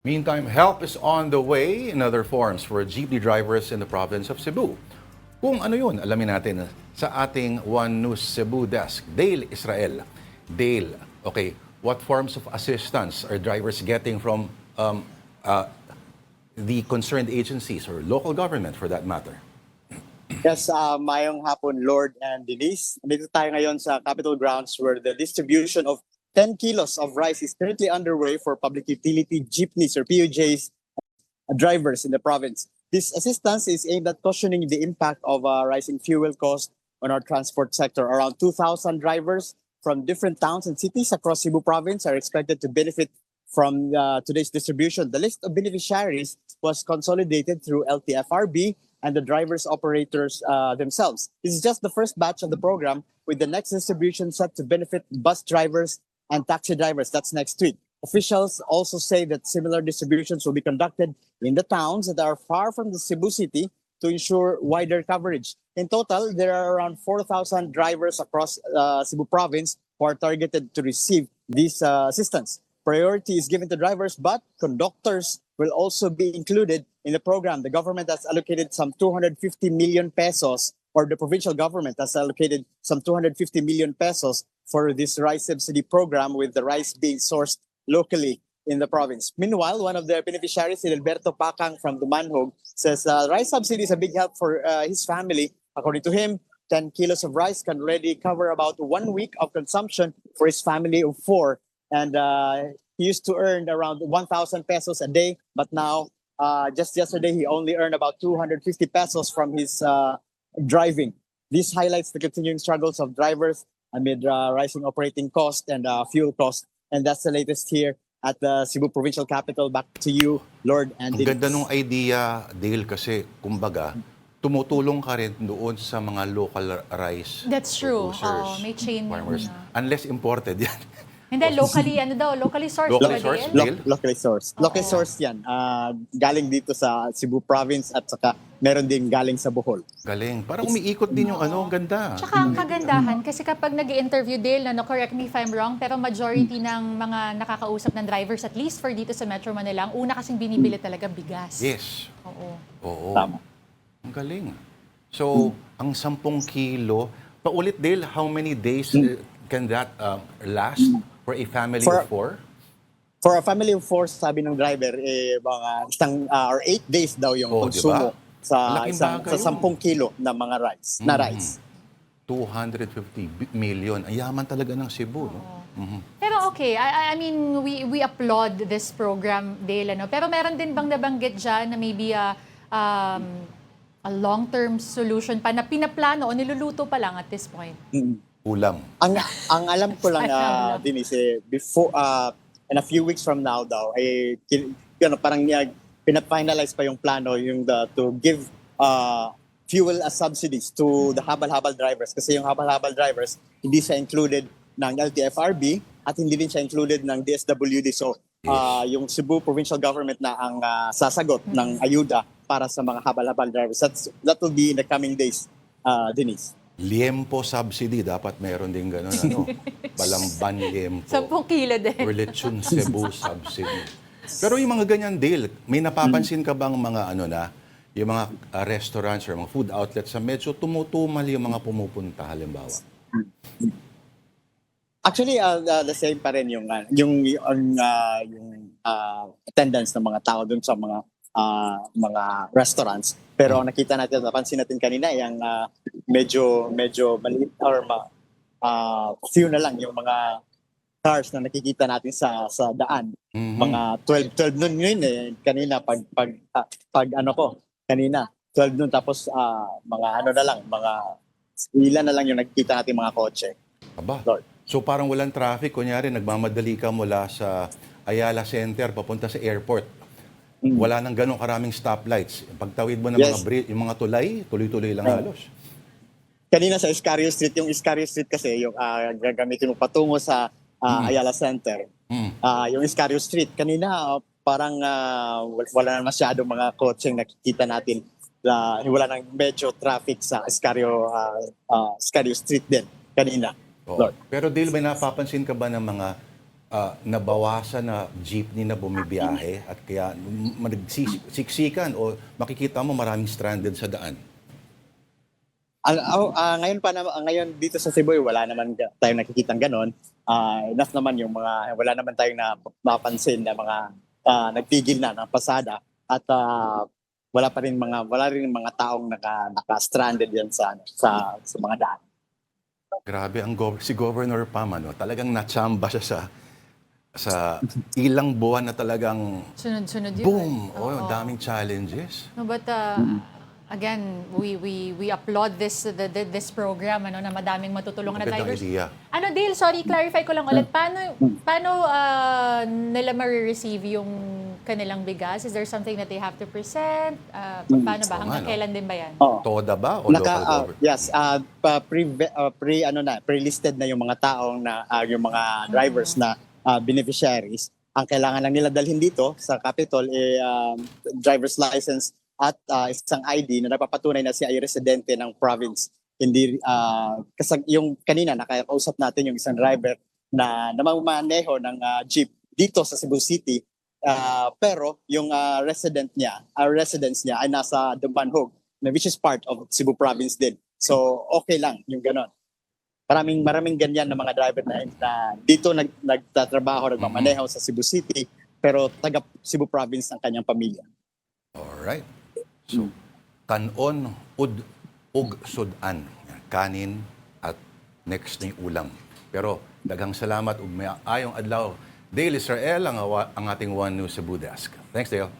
Meantime, help is on the way in other forms for jeepney drivers in the province of Cebu. Kung ano yun, alamin natin sa ating One News Cebu desk, Dale Israel. Dale, okay, what forms of assistance are drivers getting from the concerned agencies or local government for that matter? Yes, mayong hapon, Lord and Denise. Dito tayo ngayon sa Capitol Grounds where the distribution of 10 kilos of rice is currently underway for public utility jeepneys or PUJs drivers in the province. This assistance is aimed at cushioning the impact of rising fuel costs on our transport sector. Around 2,000 drivers from different towns and cities across Cebu province are expected to benefit from today's distribution. The list of beneficiaries was consolidated through LTFRB and the drivers operators themselves. This is just the first batch of the program, with the next distribution set to benefit bus drivers and taxi drivers. That's next week. Officials also say that similar distributions will be conducted in the towns that are far from the Cebu city to ensure wider coverage. In total, there are around 4,000 drivers across Cebu province who are targeted to receive this assistance. Priority is given to drivers, but conductors will also be included in the program. The government has allocated some 250 million pesos, or the provincial government has allocated some 250 million pesos for this rice subsidy program, with the rice being sourced locally in the province. Meanwhile, one of the beneficiaries, Alberto Pacang from Dumanhog, says rice subsidy is a big help for his family. According to him, 10 kilos of rice can already cover about 1 week of consumption for his family of 4. And he used to earn around 1,000 pesos a day, but now, just yesterday, he only earned about 250 pesos from his driving. This highlights the continuing struggles of drivers amid rising operating cost and fuel cost. And that's the latest here at the Cebu Provincial Capital. Back to you, Lord and Ang ganda nung idea, Dale, kasi kumbaga, tumutulong ka rin doon sa mga local rice That's true. producers, May chain farmers. na. Unless imported yan. Hindi, locally, locally sourced. Locally ba, sourced? Dale? Locally sourced. Locally sourced yan. Galing dito sa Cebu province at saka meron din galing sa Bohol. Galing. Parang umiikot din yung ang ganda. Tsaka ang kagandahan, kasi kapag nag-i-interview, Dale, correct me if I'm wrong, pero majority ng mga nakakausap ng drivers, at least for dito sa Metro Manila, ang una kasing binibili talaga bigas. Yes. Oo. Oo. Tama. Ang galing. So, ang 10 kilo, paulit, Dale, how many days can that last for a family of 4? For a family of 4, sabi ng driver, mga isang or 8 days daw yung konsumo diba? sa Malaking isang bagay sa 10 kilo na mga rice, na rice. 250 million. Ang yaman talaga ng Cebu, no? Pero okay, I mean, we applaud this program, Dale, pero meron din bang nabanggit dyan na maybe a long-term solution pa na pinaplano o niluluto pa lang at this point? Ulam. Ang alam ko lang din is before in a few weeks from now daw parang pina-finalize pa yung plano to give fuel as subsidies to the habal-habal drivers, kasi yung habal-habal drivers hindi siya included ng LTFRB at hindi din siya included ng DSWD. So yung Cebu Provincial Government na ang sasagot ng ayuda para sa mga habal-habal drivers. That will be in the coming days, Denise. Liempo subsidy, dapat meron din gano'n, ano? Balamban liempo. 10 kilo din. Or lechon Cebu subsidy. Pero yung mga ganyan, Dale, may napapansin ka bang mga yung mga restaurants or mga food outlets sa medyo tumutumal yung mga pumupunta, halimbawa? Actually, the same pa rin yung attendance ng mga tao dun sa mga restaurants. Pero nakita natin, napansin natin kanina, yung medyo maliit or few na lang yung mga cars na nakikita natin sa daan. Mga 12 noon yun kanina kanina 12 noon, tapos mga na lang, mga ilan na lang yung nakikita natin mga kotse. Aba. Lord. So parang walang traffic, kunyari nagmamadali ka mula sa Ayala Center papunta sa airport. Wala nang ganong karaming stoplights. Pagtawid mo ng yung mga tulay, tuloy-tuloy lang halos. Kanina sa Iscario Street, yung Iscario Street kasi yung gagamitin mo patungo sa Ayala Center. Yung Iscario Street, kanina parang wala na masyadong mga kotseng nakikita natin. Wala nang medyo traffic sa Iscario Street din kanina. Lord. Pero Dale, may napapansin ka ba ng mga nabawasan na jeepney na bumibiyahe at kaya nagsiksikan o makikita mo maraming stranded sa daan? Ngayon dito sa Cebu, wala naman tayong nakikitang ganon. Enough naman yung mga, wala naman tayong napapansin na mga nagpigil na ng pasada at wala rin mga taong naka-stranded yan sa mga daan. Grabe si Governor Pam, talagang natsamba siya sa ilang buwan na talagang Sunod-sunod yun. boom, Oo. daming challenges. No, but again, we applaud this program na madaming matutulungan na Magandang drivers. idea. Dale, sorry, clarify ko lang ulit. Paano nila ma-receive yung kanilang bigas? Is there something that they have to present? Paano ba? Oo Hanggang nga, no? kailan din ba yan? Oo. Toda ba o local government? Yes, pre-listed na yung mga taong yung mga drivers na beneficiaries. Ang kailangan lang nila dalhin dito sa Capitol driver's license at isang ID na nagpapatunay na siya ay residente ng province. Hindi kasi yung kanina nakakausap natin yung isang driver na namamaneho ng jeep dito sa Cebu City, pero yung residence niya ay nasa Dumbanhog, which is part of Cebu province din. So okay lang yung ganon. Maraming ganyan na mga driver na dito nagtatrabaho, nagmamaneho sa Cebu City, pero taga Cebu province ang kanyang pamilya. Alright. So, kanon, ug, sudan. Kanin at next na yung ulam. Pero daghang salamat ug may ayong adlaw. Dale Israel ang ating One News Cebu Desk. Thanks, Dale.